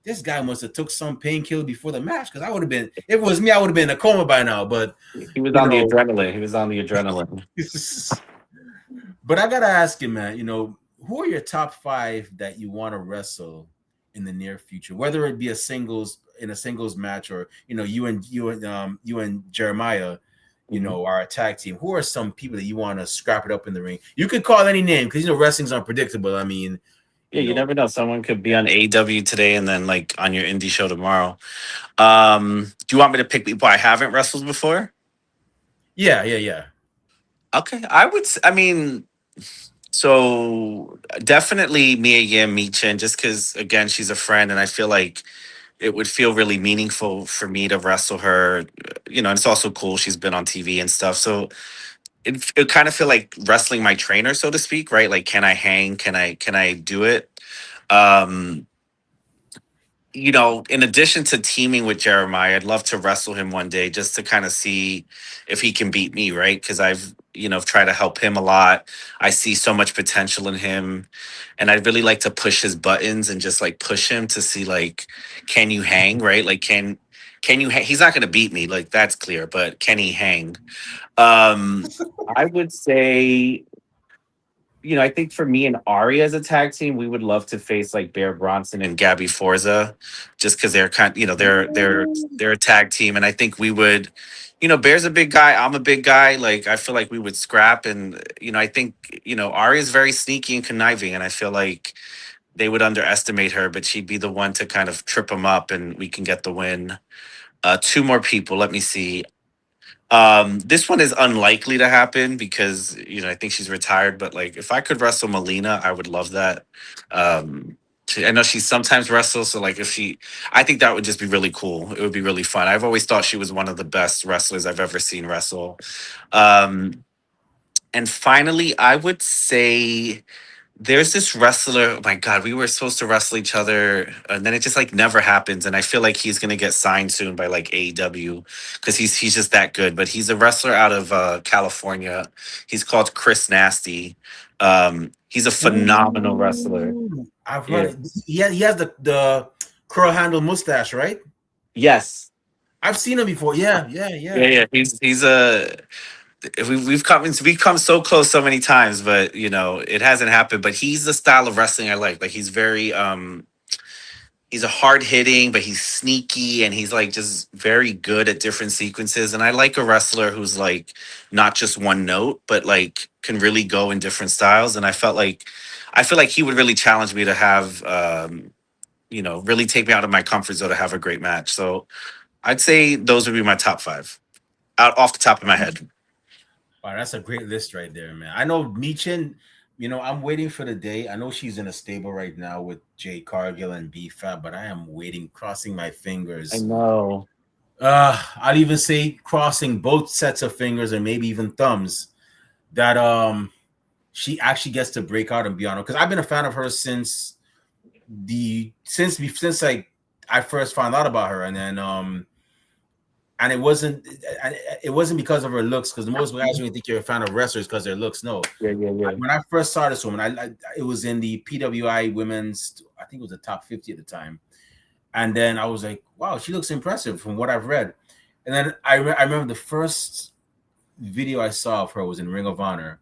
this guy must have took some painkiller before the match because I would have been. If it was me, I would have been in a coma by now. But He was you on the know, adrenaline. He was on the adrenaline. but I gotta ask you, man. Who are your top five that you want to wrestle in the near future? Whether it be a singles match, or you and Jeremiah, Mhm. are a tag team. Who are some people that you want to scrap it up in the ring? You could call any name because wrestling's unpredictable. I mean, Yeah, you you know, never know. Someone could be on AW today and then like on your indie show tomorrow. Do you want me to pick people I haven't wrestled before? yeah, yeah, yeah. Okay, I mean, so definitely Mia Yim Meechin, just because again she's a friend, and I feel like it would feel really meaningful for me to wrestle her. And it's also cool she's been on TV and stuff. So it kind of feel like wrestling my trainer, so to speak, right? Like, can I hang? Can I do it? Um, in addition to teaming with Jeremiah, I'd love to wrestle him one day just to kind of see if he can beat me, right? Because I've tried to help him a lot. I see so much potential in him, and I'd really like to push his buttons and just like push him to see like, can you hang, right? Like, can you hang? He's not going to beat me, like that's clear, but can he hang? Um, I would say I think for me and Ari as a tag team, we would love to face like Bear Bronson and Gabby Forza, just because they're they're a tag team, and I think we would, Bear's a big guy, I'm a big guy, like I feel like we would scrap, and I think Ari is very sneaky and conniving, and I feel like they would underestimate her, but she'd be the one to kind of trip them up, and we can get the win. Two more people. Let me see. This one is unlikely to happen because I think she's retired. But like, if I could wrestle Melina, I would love that. I know she sometimes wrestles, so like, I think that would just be really cool. It would be really fun. I've always thought she was one of the best wrestlers I've ever seen wrestle. Um, and finally, I would say there's this wrestler. Oh my God, we were supposed to wrestle each other, and then it just like never happens. And I feel like he's gonna get signed soon by like AEW because he's just that good. But he's a wrestler out of California. He's called Chris Nasty. He's a phenomenal wrestler. Ooh, I've Yeah. heard. He has the curl handle mustache, right? Yes. I've seen him before. Yeah, yeah, Yeah. yeah. Yeah. He's a. We've come so close so many times, but it hasn't happened. But he's the style of wrestling I like. Like he's very he's a hard hitting, but he's sneaky and he's like just very good at different sequences. And I like a wrestler who's like not just one note, but like can really go in different styles. And I feel like he would really challenge me to have really take me out of my comfort zone to have a great match. So I'd say those would be my top five out off the top of my head. Wow, that's a great list right there, man. I know Meechin. I'm waiting for the day. I know she's in a stable right now with Jay Cargill and B Fab, but I am waiting, crossing my I fingers. know. I'd even say crossing both sets of fingers and maybe even thumbs that she actually gets to break out and be on her. Because I've been a fan of her since like I first found out about her, and then and it wasn't because of her looks, because most guys when you think you're a fan of wrestlers because their looks. No, Yeah, yeah, yeah. when I first saw this woman, it was in the PWI women's, I think it was the top 50 at the time, And then I was like, wow, she looks impressive from what I've read. And then I remember the first video I saw of her was in Ring of Honor.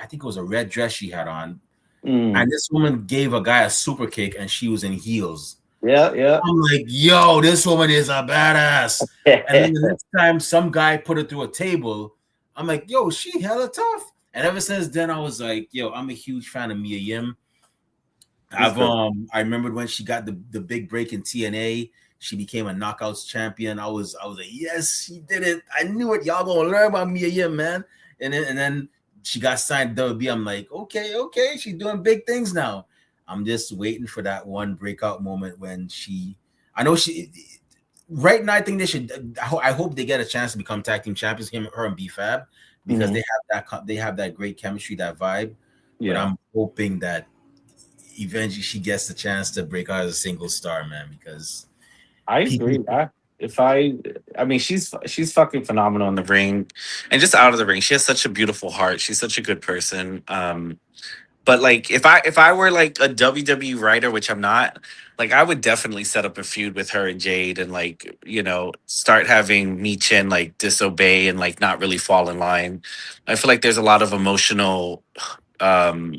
I think it was a red dress she had on, and Mm. this woman gave a guy a super kick, and she was in heels. Yeah, yeah. I'm like, yo, this woman is a badass. And then the next time some guy put her through a table, I'm like, yo, she hella tough. And ever since then, I was like, yo, I'm a huge fan of Mia Yim. She's good. I remembered when she got the big break in TNA. She became a knockouts champion. I was like, yes, she did it. I knew it. Y'all gonna learn about Mia Yim, man. And then she got signed to WWE. I'm like, okay, she's doing big things now. I'm just waiting for that one breakout moment when I know she. Right now, I think they should. I hope they get a chance to become tag team champions. Her and B Fab, because Mhm. they have that great chemistry, that vibe. But Yeah. I'm hoping that eventually she gets the chance to break out as a single star, man, because I people. agree. If I mean, she's fucking phenomenal in the ring, and just out of the ring. She has such a beautiful heart. She's such a good person. But like, if I were like a WWE writer, which I'm not, like I would definitely set up a feud with her and Jade, and like start having Michin like disobey and like not really fall in line. I feel like there's a lot of emotional um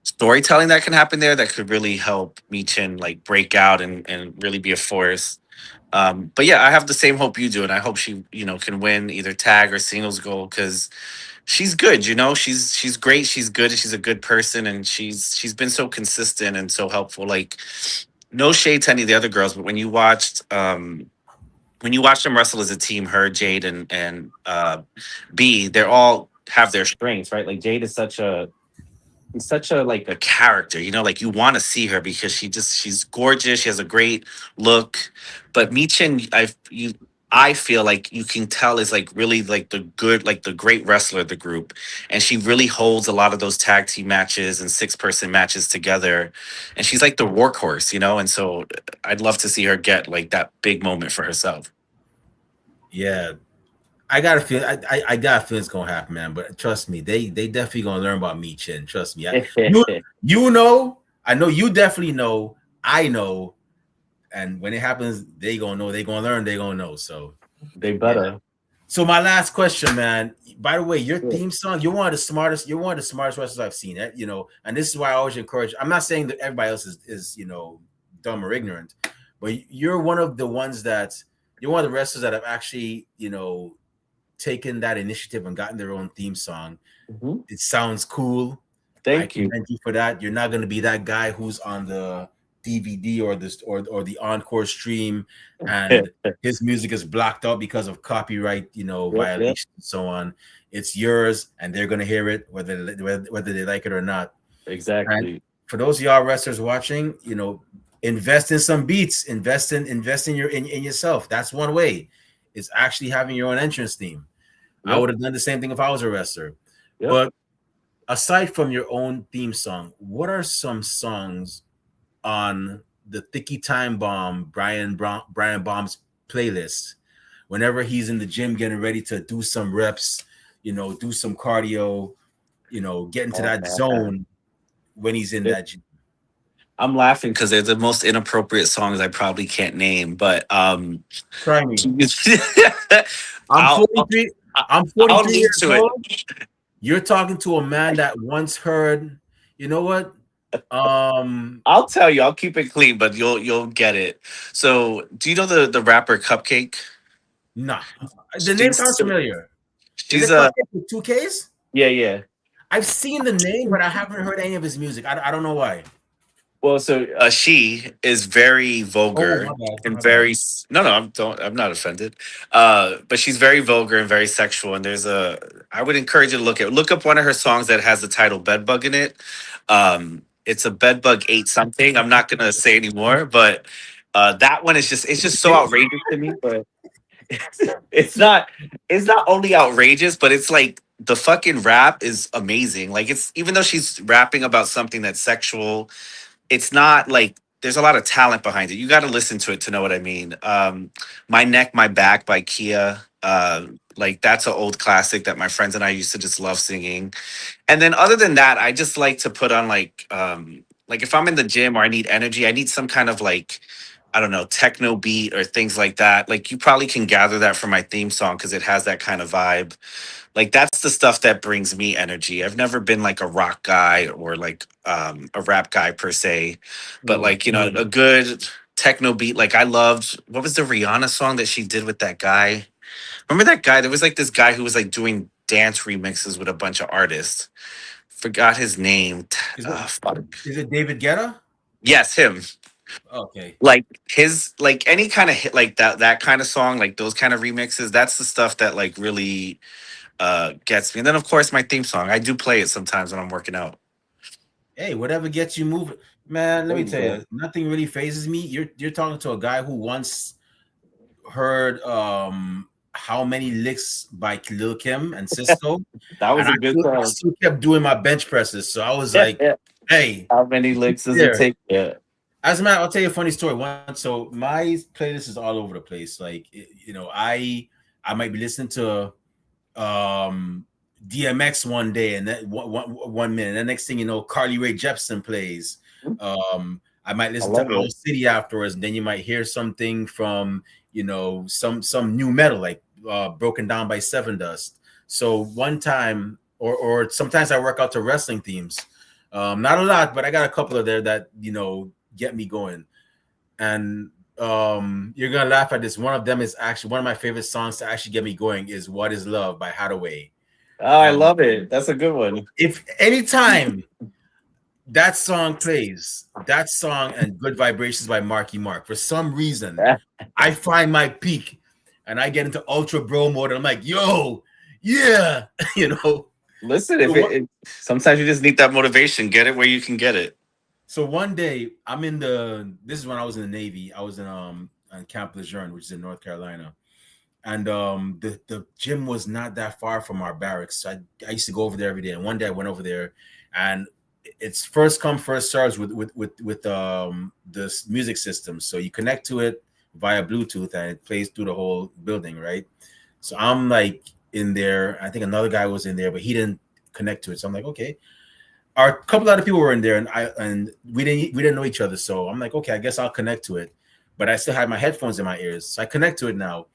storytelling that can happen there that could really help Michin like break out and really be a force. But yeah, I have the same hope you do, and I hope she, can win either tag or singles gold because she's good. She's great. She's good. She's a good person, and she's been so consistent and so helpful. Like, no shade to any of the other girls, but when you watch them wrestle as a team, her, Jade, and B, they're all have their strengths, right? Like Jade is such a like a character, like you want to see her because she's gorgeous, she has a great look. But Michin, I feel like you can tell is like really like the great wrestler of the group, and she really holds a lot of those tag team matches and six-person matches together, and she's like the workhorse, and so I'd love to see her get like that big moment for herself. Yeah, I got a feel. I got a feel it's gonna happen, man. But trust me, they definitely gonna learn about me, Chin. Trust me. You you know, I know you definitely know. I know, and when it happens, they gonna know. They gonna learn. They gonna know. So They yeah. better. So my last question, man. By the way, your Yeah. theme song, you're one of the smartest. You're one of the smartest wrestlers I've seen. And this is why I always encourage. I'm not saying that everybody else is dumb or ignorant, but you're one of the ones that you're one of the wrestlers that have actually taken that initiative and gotten their own theme song. Mhm. It sounds cool. I Thank you. commend you for that. You're not going to be that guy who's on the DVD or the encore stream and his music is blocked out because of copyright, Yep, yep, violations and so on. It's yours, and they're going to hear it whether they like it or not. And exactly. for those of y'all wrestlers watching, invest in some beats, invest in in yourself. That's one way. It's actually having your own entrance theme. I Yep, would have done the same thing if I was a wrestler. yep. But aside from your own theme song, what are some songs on the Thicky Time Bomb Brian Bomb's playlist? Whenever he's in the gym getting ready to do some reps, do some cardio, get into Oh that man. zone when he's in that gym. I'm laughing because they're the most inappropriate songs I probably can't name, but Try me. I'm I'll, I'll 43. I'm I'll 43 lead years to it. old. You're talking to a man that once heard, you know what? Um, I'll tell you. I'll keep it clean, but you'll get it. So, do you know the rapper Cupcake? nah. The name sounds She's familiar. Is she's it a Cupcake with two Ks? yeah, yeah. I've seen the name, but I haven't heard any of his music. I don't know why. Well, so she is very Oh, vulgar my bad. and My bad. no, no, I'm not offended. But she's very vulgar and very sexual. And I would encourage you to look up one of her songs that has the title "Bedbug" in it. It's a bedbug ate something. I'm not gonna say anymore, but that one is it's just so outrageous to me. But it's not it's not only outrageous, but it's like the fucking rap is amazing. Like it's even though she's rapping about something that's sexual, it's not like there's a lot of talent behind it. You got to listen to it to know what I mean. My Neck, My Back by Kia. Like that's an old classic that my friends and I used to just love singing. And then other than that, I just like to put on like if I'm in the gym or I need energy, I need some kind of like I don't know, techno beat or things like that. Like you probably can gather that from my theme song because it has that kind of vibe. Like that's the stuff that brings me energy. I've never been like a rock guy or like a rap guy per se, but Mm. like a good techno beat. Like I loved what was the Rihanna song that she did with that guy? Remember that guy? There was like this guy who was like doing dance remixes with a bunch of artists. Forgot his name. Is it Fuck. is it David Guetta? Yes, him. Okay. Like his like any kind of hit like that kind of song, like those kind of remixes. That's the stuff that like really gets me. And then of course my theme song. I do play it sometimes when I'm working out. Hey, whatever gets you moving, man. Let There me you tell go. you, nothing really phases me. You're talking to a guy who once heard how many licks by Lil Kim and Cisco, That was and a good I song. still kept doing my bench presses. So I was like, hey, How many licks does it there. take? Yeah. As a matter, I'll tell you a funny story. Once, so my playlist is all over the place. Like, I might be listening to um DMX one day, and then one minute, and the next thing you know, Carly Rae Jepsen plays. I might I listen to love Owl it. City afterwards, and then you might hear something from some new metal like Broken Down by Seven Dust. So one time, or sometimes I work out to wrestling themes. Not a lot, but I got a couple of there that get me going. And you're gonna laugh at this. One of them is actually one of my favorite songs to actually get me going is "What Is Love" by Hathaway. Oh, I Um, love it. That's a good one. if anytime that song plays, that song and "Good Vibrations" by Marky Mark, for some reason, I find my peak, and I get into ultra bro mode, and I'm like, "Yo, yeah," you know. Listen, So if what? sometimes you just need that motivation. Get it where you can get it. So one day, I'm in the. This is when I was in the Navy. I was in on Camp Lejeune, which is in North Carolina, and the gym was not that far from our barracks. So I used to go over there every day. And one day I went over there, and it's first come first serves with this music system. So you connect to it via Bluetooth, and it plays through the whole building, right? So I'm like in there. I think another guy was in there, but he didn't connect to it. So I'm like, okay. Our couple other people were in there, and we didn't know each other. So I'm like, okay, I guess I'll connect to it. But I still had my headphones in my ears, so I connect to it now,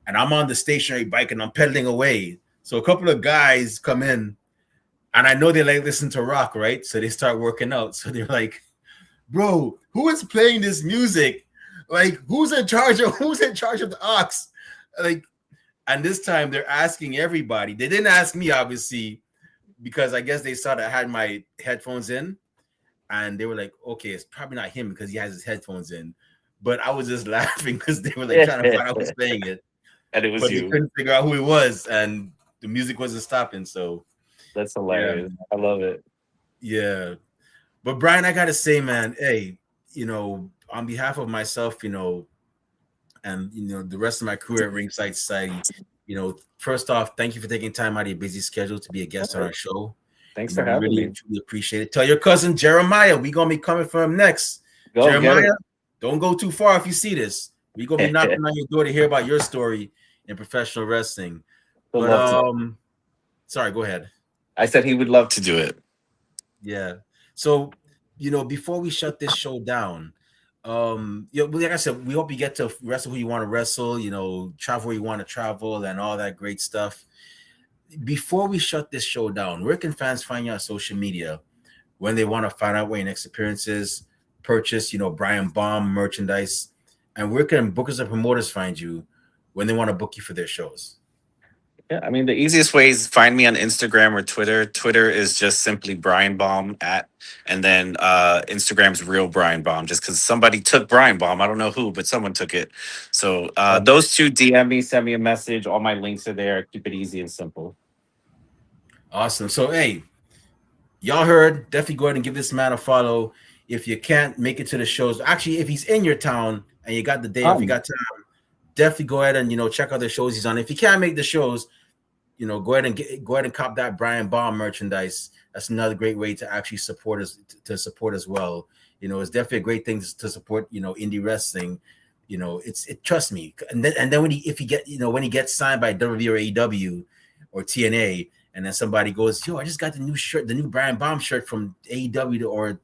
and I'm on the stationary bike and I'm pedaling away. So a couple of guys come in, and I know they like listen to rock, right? So they start working out. So they're like, "Bro, who is playing this music? Like, who's in charge of the aux?" Like, and this time they're asking everybody. They didn't ask me, obviously, because I guess they saw that I had my headphones in, and they were like, "Okay, it's probably not him because he has his headphones in." But I was just laughing because they were like trying to find out who's playing it, And it was but they you. couldn't figure out who it was, and the music wasn't stopping. So That's yeah, hilarious. I love it. yeah. But Brian, I gotta say, man, hey, on behalf of myself, and the rest of my career at Ringside Society, first off, thank you for taking time out of your busy schedule to be a All guest on right. our show. Thanks for We having really me. truly appreciate it. Tell your cousin Jeremiah we gonna be coming for him next. Go get Jeremiah, it. don't go too far if you see this. We gonna be knocking on your door to hear about your story in professional wrestling. Would But love to. sorry, go ahead. I said he would love to do it. Yeah. So, before we shut this show down, like I said, we hope you get to wrestle who you want to wrestle, travel where you want to travel and all that great stuff. Before we shut this show down, where can fans find you on social media when they want to find out where your next appearance is, purchase, Brian Bomb merchandise, and where can bookers and promoters find you when they want to book you for their shows? Yeah, I mean the easiest way is find me on Instagram or Twitter. Twitter is just simply Brian Baum at, and then Instagram's real Brian Baum. Just because somebody took Brian Baum, I don't know who, but someone took it. So those two, DM me, send me a message. All my links are there. Keep it easy and simple. Awesome. So, hey, y'all heard, definitely go ahead and give this man a follow. If you can't make it to the shows, actually, if he's in your town and you got the day off, you got time, definitely go ahead and check out the shows he's on. If you can't make the shows, go ahead and cop that Brian Baum merchandise. That's another great way to actually support us to support as well. It's definitely a great thing to support. Indie wrestling. Trust me. And then if he when he gets signed by WWE or AEW or TNA, and then somebody goes, "Yo, I just got the new shirt, the new Brian Baum shirt from AEW or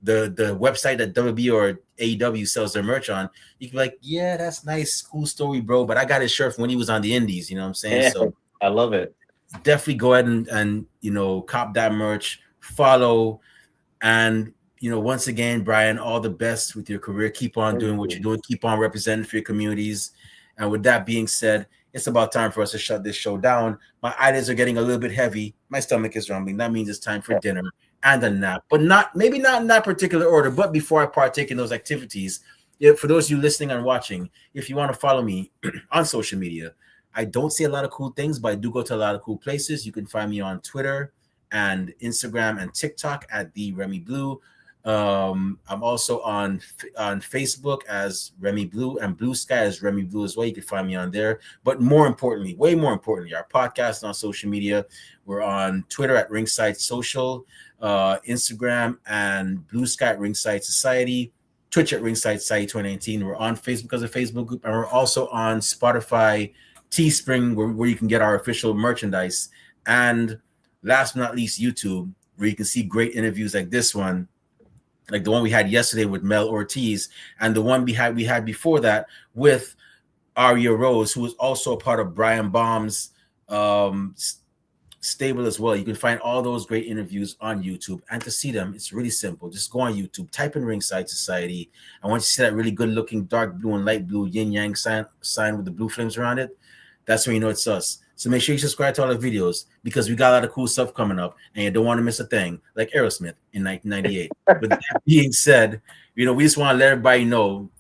the website that WB or AEW sells their merch on, you can be like, yeah, that's nice, cool story, bro. But I got his shirt from when he was on the Indies. You know what I'm saying? Yeah, So I love it. definitely go ahead and cop that merch, follow, and once again, Brian, all the best with your career. Keep on Thank doing what you're you. doing. Keep on representing for your communities. And with that being said, it's about time for us to shut this show down. My eyelids are getting a little bit heavy. My stomach is rumbling. That means it's time for dinner and a nap, but maybe not in that particular order. But before I partake in those activities, for those of you listening and watching, if you want to follow me on social media, I don't see a lot of cool things, but I do go to a lot of cool places. You can find me on Twitter and Instagram and TikTok at the Remy Blue. I'm also on Facebook as Remy Blue and Blue Sky as Remy Blue as well. You can find me on there. But more importantly, way more importantly, our podcast on social media. We're on Twitter at Ringside Social, Instagram and Blue Sky at Ringside Society, Twitch at Ringside Society 2019. We're on Facebook as a Facebook group, and we're also on Spotify, Teespring, where you can get our official merchandise, and last but not least, YouTube, where you can see great interviews like this one, like the one we had yesterday with Mel Ortiz, and the one we had before that with Aria Rose, who was also a part of Brian Baum's stable as well. You can find all those great interviews on YouTube, and to see them, it's really simple. Just go on YouTube, type in Ringside Society, and once you see that really good-looking dark blue and light blue yin yang sign with the blue flames around it, that's when you know it's us. So make sure you subscribe to all the videos, because we got a lot of cool stuff coming up, and you don't want to miss a thing, like Aerosmith in 1998. With that being said, we just want to let everybody know.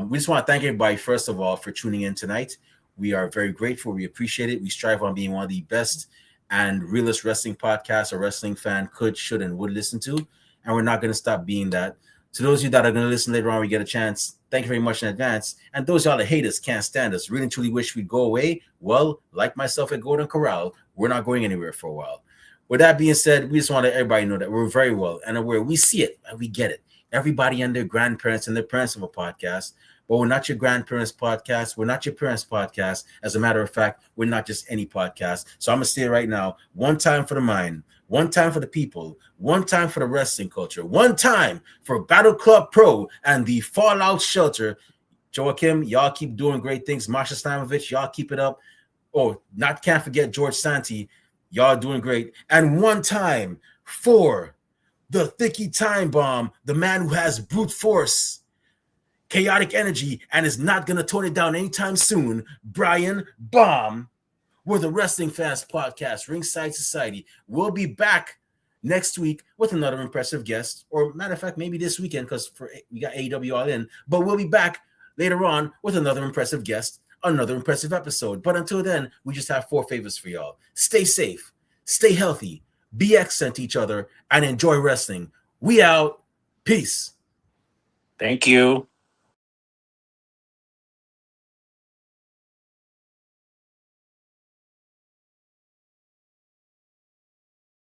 We just want to thank everybody, first of all, for tuning in tonight. We are very grateful. We appreciate it. We strive on being one of the best and realest wrestling podcasts a wrestling fan could, should, and would listen to. And we're not going to stop being that. To those of you that are going to listen later on, we get a chance. Thank you very much in advance. And those y'all that hate us, can't stand us, really truly wish we'd go away. Well, like myself at Golden Corral, we're not going anywhere for a while. With that being said, we just want to let everybody know that we're very well and aware. We see it and we get it. Everybody and their grandparents and their parents have a podcast, but we're not your grandparents' podcast. We're not your parents' podcast. As a matter of fact, we're not just any podcast. So I'm going to say it right now. One time for the mind, one time for the people, one time for the wrestling culture, one time for Battle Club Pro and the Fallout Shelter. Joakim, y'all keep doing great things. Masha Slamovich, y'all keep it up. Oh, can't forget George Santi. Y'all doing great. And one time for the Thicky Time Bomb, the man who has brute force, chaotic energy, and is not going to tone it down anytime soon, Brian Baum. We're the Wrestling Fans Podcast, Ringside Society. We'll be back next week with another impressive guest, or matter of fact, maybe this weekend, because we got AEW All In, but we'll be back later on with another impressive guest, another impressive episode. But until then, we just have 4 favors for y'all. Stay safe, stay healthy, be excellent to each other, and enjoy wrestling. We out. Peace. Thank you.